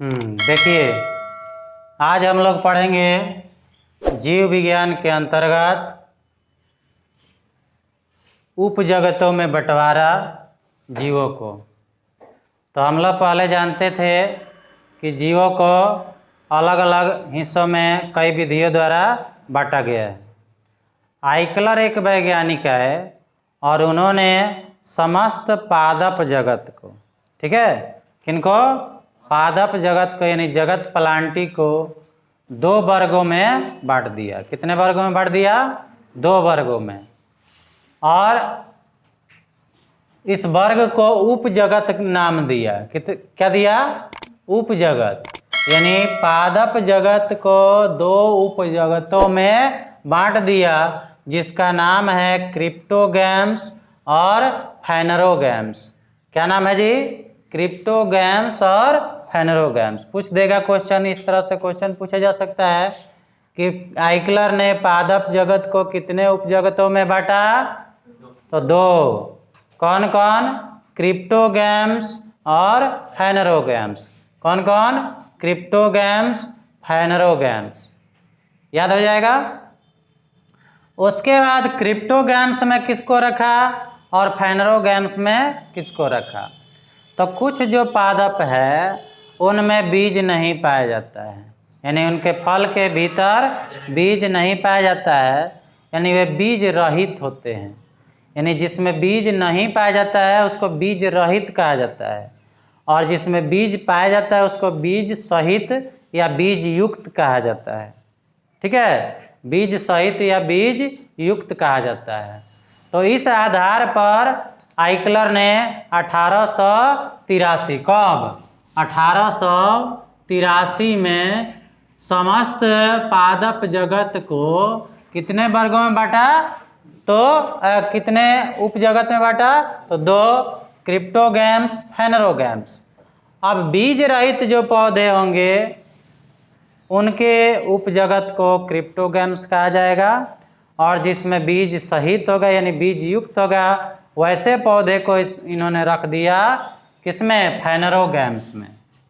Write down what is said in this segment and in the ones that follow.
देखिए, आज हम लोग पढ़ेंगे जीव विज्ञान के अंतर्गत उपजगतों में बंटवारा जीवों को। तो हम लोग पहले जानते थे कि जीवों को अलग अलग हिस्सों में कई विधियों द्वारा बांटा गया है। आइकलर एक वैज्ञानिक है और उन्होंने समस्त पादप जगत को, ठीक है, किनको, पादप जगत को यानी जगत प्लांटी को 2 वर्गों में बांट दिया। कितने वर्गों में बांट दिया? 2 वर्गों में। और इस वर्ग को उपजगत नाम दिया। क्या दिया? उपजगत। यानी पादप जगत को 2 उपजगतों में बांट दिया, जिसका नाम है क्रिप्टोगैम्स और फेनरोगैम्स। क्या नाम है जी? क्रिप्टोगैम्स और फेनरोगैम्स। पूछ देगा क्वेश्चन, इस तरह से क्वेश्चन पूछा जा सकता है कि आइकलर ने पादप जगत को कितने उपजगतों में बांटा? तो 2। कौन कौन? क्रिप्टोगैम्स और फेनरोगैम्स। कौन कौन? क्रिप्टोगैम्स, फेनरोगैम्स। याद हो जाएगा। उसके बाद क्रिप्टोगैम्स में किसको रखा और फेनरोगैम्स में किसको रखा? तो कुछ जो पादप है उनमें बीज नहीं पाया जाता है, यानी उनके फल के भीतर बीज नहीं पाया जाता है, यानी वे बीज रहित होते हैं। यानी जिसमें बीज नहीं पाया जाता है उसको बीज रहित कहा जाता है, और जिसमें बीज पाया जाता है उसको बीज सहित या बीज युक्त कहा जाता है। ठीक है, बीज सहित या बीज युक्त कहा जाता है। तो इस आधार पर आइकलर ने 1883 कब? 1883 में समस्त पादप जगत को कितने वर्गों में बांटा? तो कितने उपजगत में बांटा? तो 2, क्रिप्टोगैम्स, फेनरोगैम्स। अब बीज रहित जो पौधे होंगे उनके उपजगत को क्रिप्टोगैम्स कहा जाएगा, और जिसमें बीज सहित होगा यानी बीज युक्त होगा वैसे पौधे को इन्होंने रख दिया किसमें? फेनरोगैम्स में।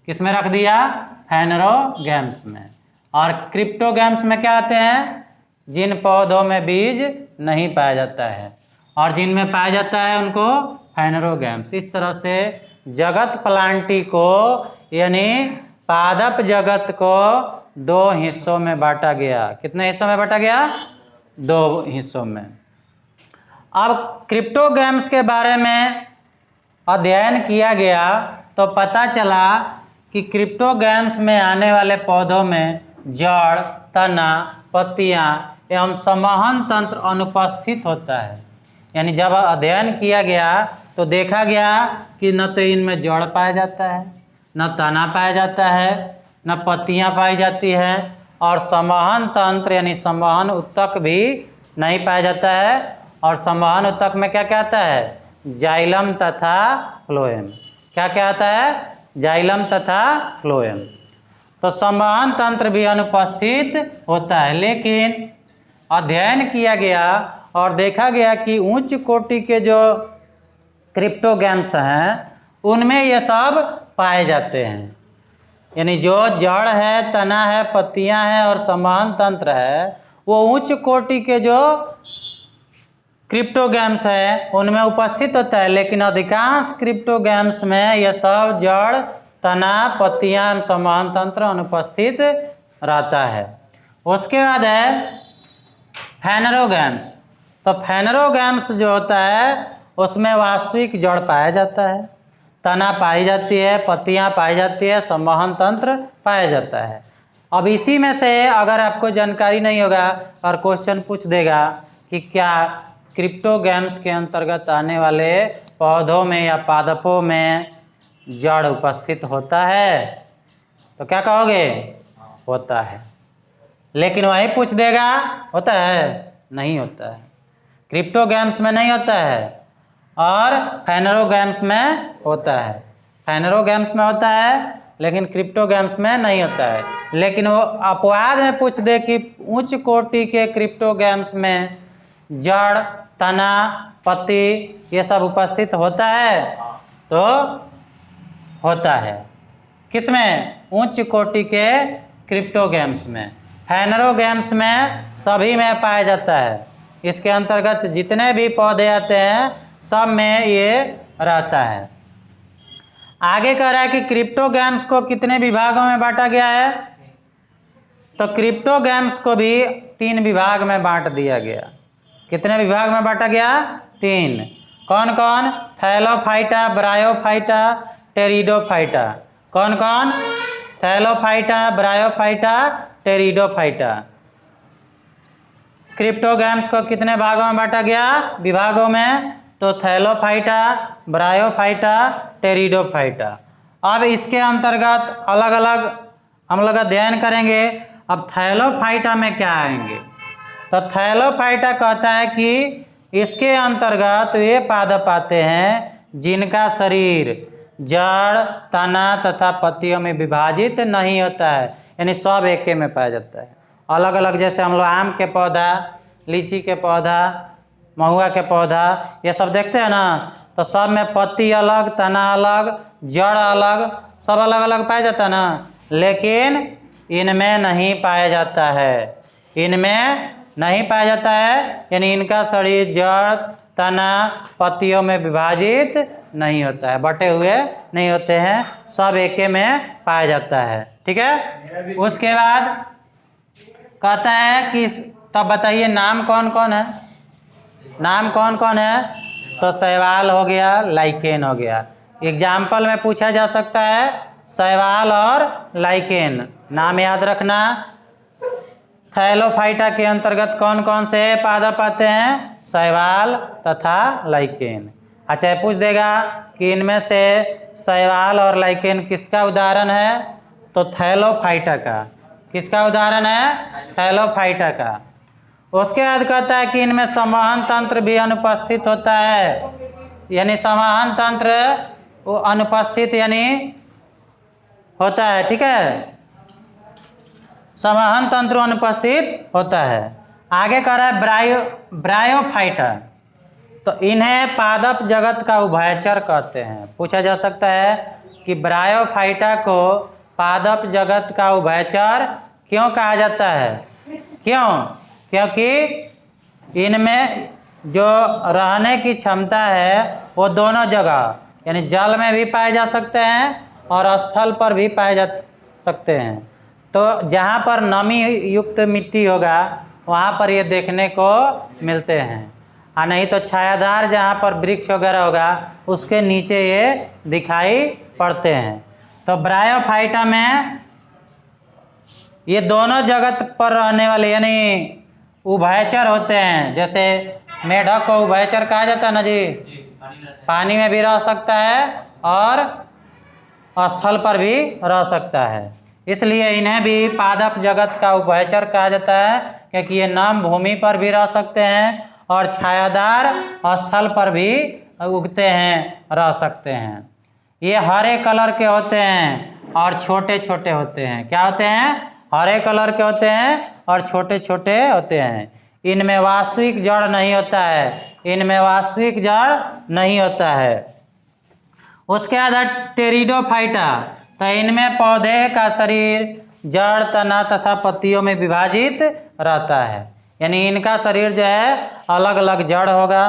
किसमें रख दिया? फेनरोगैम्स में। और क्रिप्टोगैम्स में क्या आते हैं? जिन पौधों में बीज नहीं पाया जाता है, और जिनमें पाया जाता है उनको फेनरोगैम्स। इस तरह से जगत प्लांटी को यानी पादप जगत को 2 हिस्सों में बांटा गया। कितने हिस्सों में बांटा गया? 2 हिस्सों में। अब क्रिप्टोगैम्स के बारे में अध्ययन किया गया तो पता चला कि क्रिप्टोगैम्स में आने वाले पौधों में जड़, तना, पत्तियां एवं संवहन तंत्र अनुपस्थित होता है। यानी जब अध्ययन किया गया तो देखा गया कि न तो इनमें जड़ पाया जाता है, न तना पाया जाता है, न पत्तियां पाई जाती है, और संवहन तंत्र यानी संवहन उत्तक भी नहीं पाया जाता है। और संवहन उत्तक में क्या क्या आता है? जाइलम तथा फ्लोएम। क्या क्या आता है? जाइलम तथा फ्लोएम। तो संवहन तंत्र भी अनुपस्थित होता है। लेकिन अध्ययन किया गया और देखा गया कि उच्च कोटि के जो क्रिप्टोगैम्स हैं उनमें ये सब पाए जाते हैं। यानी जो जड़ है, तना है, पत्तियां हैं और संवहन तंत्र है वो उच्च कोटि के जो क्रिप्टोगैम्स है उनमें उपस्थित होता है। लेकिन अधिकांश क्रिप्टोगैम्स में यह सब जड़, तना, पत्तियां, संवहन तंत्र अनुपस्थित रहता है। उसके बाद है फेनरोगैम्स। तो फेनरोगैम्स जो होता है उसमें वास्तविक जड़ पाया जाता है, तना पाई जाती है, पत्तियां पाई जाती है, संवहन तंत्र पाया जाता है। अब इसी में से अगर आपको जानकारी नहीं होगा और क्वेश्चन पूछ देगा कि क्या क्रिप्टोगैम्स के अंतर्गत आने वाले पौधों में या पादपों में जड़ उपस्थित होता है, तो क्या कहोगे? होता है। लेकिन वही पूछ देगा होता है? नहीं होता है। क्रिप्टोगैम्स में नहीं होता है और फेनरोगैम्स में होता है। फेनरोगैम्स में होता है लेकिन क्रिप्टोगैम्स में नहीं होता है। लेकिन वो अपवाद में पूछ दे कि उच्च कोटि के क्रिप्टोगैम्स में जड़, तना, पत्ती ये सब उपस्थित होता है, तो होता है। किसमें? उच्च कोटि के क्रिप्टोगैम्स में। फेनरोगैम्स में सभी में पाया जाता है। इसके अंतर्गत जितने भी पौधे आते हैं सब में ये रहता है। आगे कह रहा है कि क्रिप्टोगैम्स को कितने विभागों में बांटा गया है? तो क्रिप्टोगैम्स को भी 3 विभाग में बांट दिया गया। कितने विभाग में बांटा गया? 3। कौन कौन? Thallophyta, bryophyta, pteridophyta. कौन कौन? Thallophyta, bryophyta, pteridophyta. क्रिप्टोगैम्स को कितने भागों में बांटा गया? विभागों में। तो थैलोफाइटा, ब्रायोफाइटा, टेरिडोफाइटा। अब इसके अंतर्गत अलग अलग हम लोग अध्ययन करेंगे। अब थैलोफाइटा में क्या आएंगे? तो थैलोफाइटा कहता है कि इसके अंतर्गत वे पादप आते हैं जिनका शरीर जड़, तना तथा पत्तियों में विभाजित नहीं होता है, यानी सब एके में पाया जाता है। अलग अलग जैसे हम लोग आम के पौधा, लीची के पौधा, महुआ के पौधा, ये सब देखते हैं ना, तो सब में पत्ती अलग, तना अलग, जड़ अलग, सब अलग अलग पाया जाता है ना। लेकिन इनमें नहीं पाया जाता है, इनमें नहीं पाया जाता है, यानी इनका शरीर जड़, तना, पत्तियों में विभाजित नहीं होता है, बटे हुए नहीं होते हैं, सब एके में पाया जाता है। ठीक है। उसके बाद कहता है कि तब बताइए नाम कौन कौन है? नाम कौन कौन है? तो शैवाल हो गया, लाइकेन हो गया। एग्जाम्पल में पूछा जा सकता है शैवाल और लाइकेन, नाम याद रखना। थैलोफाइटा के अंतर्गत कौन कौन से पादप आते हैं? शैवाल तथा लाइकेन। अच्छा, पूछ देगा कि इनमें से शैवाल और लाइकेन किसका उदाहरण है? तो थैलोफाइटा का। किसका उदाहरण है? थैलोफाइटा का। उसके बाद कहता है कि इनमें संवहन तंत्र भी अनुपस्थित होता है, यानी संवहन तंत्र वो अनुपस्थित यानी होता है। ठीक है, संवहन तंत्र अनुपस्थित होता है। आगे कह रहा है ब्रायोफाइटा। तो इन्हें पादप जगत का उभयचर कहते हैं। पूछा जा सकता है कि ब्रायोफाइटा को पादप जगत का उभयचर क्यों कहा जाता है? क्यों? क्योंकि इनमें जो रहने की क्षमता है वो दोनों जगह, यानी जल में भी पाए जा सकते हैं और स्थल पर भी पाए जा सकते हैं। तो जहाँ पर नमी युक्त मिट्टी होगा वहाँ पर ये देखने को मिलते हैं, और नहीं तो छायादार जहाँ पर वृक्ष वगैरह होगा उसके नीचे ये दिखाई पड़ते हैं। तो ब्रायोफाइटा में ये दोनों जगत पर रहने वाले यानी उभयचर होते हैं। जैसे मेढक को उभयचर कहा जाता है ना जी, पानी में भी रह सकता है और स्थल पर भी रह सकता है, इसलिए इन्हें भी पादप जगत का उभयचर कहा जाता है, क्योंकि ये नम भूमि पर भी रह सकते हैं और छायादार स्थल पर भी उगते हैं, रह सकते हैं। ये हरे कलर के होते हैं और छोटे छोटे होते हैं। क्या होते हैं? हरे कलर के होते हैं और छोटे छोटे होते हैं। इनमें वास्तविक जड़ नहीं होता है, इनमें वास्तविक जड़ नहीं होता है। उसके बाद टेरिडोफाइटा। तो इनमें पौधे का शरीर जड़, तना तथा पत्तियों में विभाजित रहता है, यानी इनका शरीर जो है अलग अलग जड़ होगा,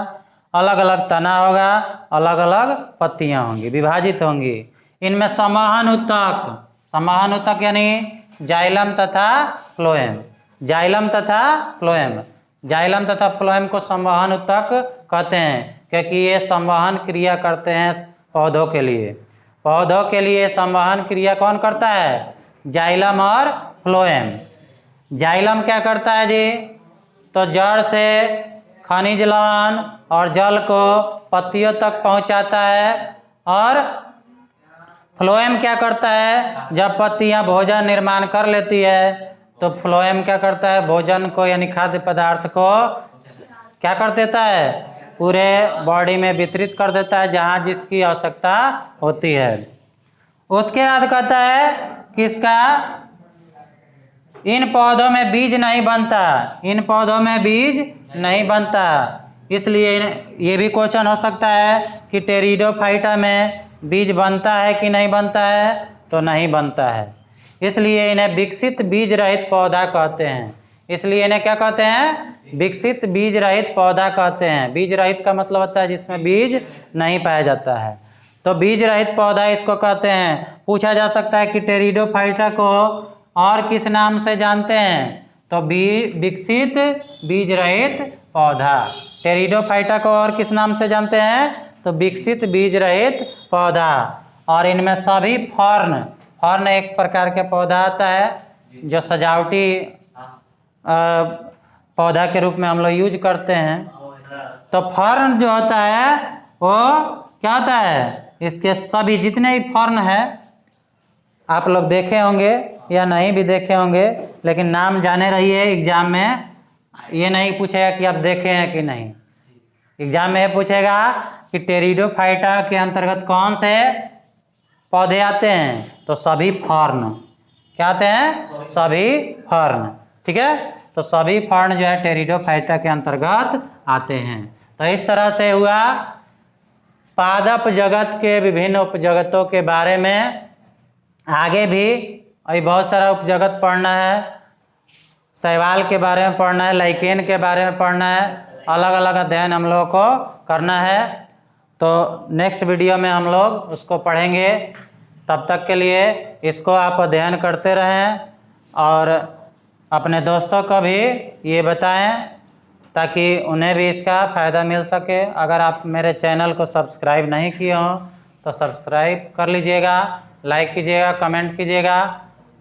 अलग अलग तना होगा, अलग अलग पत्तियां होंगी, विभाजित होंगी। इनमें संवहन ऊतक, संवहन ऊतक यानी जाइलम तथा फ्लोएम, जाइलम तथा फ्लोएम, जाइलम तथा फ्लोएम को संवहन ऊतक कहते हैं, क्योंकि ये संवहन क्रिया करते हैं पौधों के लिए। पौधों के लिए संवहन क्रिया कौन करता है? जाइलम और फ्लोएम। जाइलम क्या करता है जी? तो जड़ से खनिज लवण और जल को पत्तियों तक पहुंचाता है, और फ्लोएम क्या करता है? जब पत्तियां भोजन निर्माण कर लेती है तो फ्लोएम क्या करता है? भोजन को यानी खाद्य पदार्थ को क्या कर देता है? पूरे बॉडी में वितरित कर देता है जहां जिसकी आवश्यकता होती है। उसके बाद कहता है किसका? इन पौधों में बीज नहीं बनता, इन पौधों में बीज नहीं बनता, इसलिए ये भी क्वेश्चन हो सकता है कि टेरिडोफाइटा में बीज बनता है कि नहीं बनता है? तो नहीं बनता है, इसलिए इन्हें विकसित बीज रहित पौधा कहते हैं। इसलिए इन्हें क्या कहते हैं? विकसित बीज रहित पौधा कहते हैं। बीज रहित का मतलब होता है जिसमें बीज नहीं पाया जाता है, तो बीज रहित पौधा इसको कहते हैं। पूछा जा सकता है कि टेरिडोफाइटा को और किस नाम से जानते हैं? तो विकसित बीज रहित पौधा। टेरिडोफाइटा को और किस नाम से जानते हैं? तो विकसित बीज रहित पौधा। और इनमें सभी फर्न एक प्रकार का पौधा आता है जो सजावटी पौधा के रूप में हम लोग यूज करते हैं। तो फर्न जो होता है वो क्या होता है? इसके सभी जितने भी फर्न है आप लोग देखे होंगे या नहीं भी देखे होंगे, लेकिन नाम जाने रहिए। एग्जाम में ये नहीं पूछेगा कि आप देखे हैं कि नहीं, एग्जाम में ये पूछेगा कि टेरिडोफाइटा के अंतर्गत कौन से पौधे आते हैं? तो सभी फर्न। क्या आते हैं? सभी फर्न। ठीक है, तो सभी फर्न जो है टेरिडोफाइटा के अंतर्गत आते हैं। तो इस तरह से हुआ पादप जगत के विभिन्न उपजगतों के बारे में। आगे भी अभी बहुत सारा उपजगत पढ़ना है, शैवाल के बारे में पढ़ना है, लाइकेन के बारे में पढ़ना है, अलग अलग अध्ययन हम लोगों को करना है। तो नेक्स्ट वीडियो में हम लोग उसको पढ़ेंगे। तब तक के लिए इसको आप अध्ययन करते रहें और अपने दोस्तों को भी ये बताएं ताकि उन्हें भी इसका फ़ायदा मिल सके। अगर आप मेरे चैनल को सब्सक्राइब नहीं किए हों तो सब्सक्राइब कर लीजिएगा, लाइक कीजिएगा, कमेंट कीजिएगा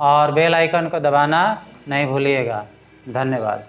और बेल आइकन को दबाना नहीं भूलिएगा। धन्यवाद।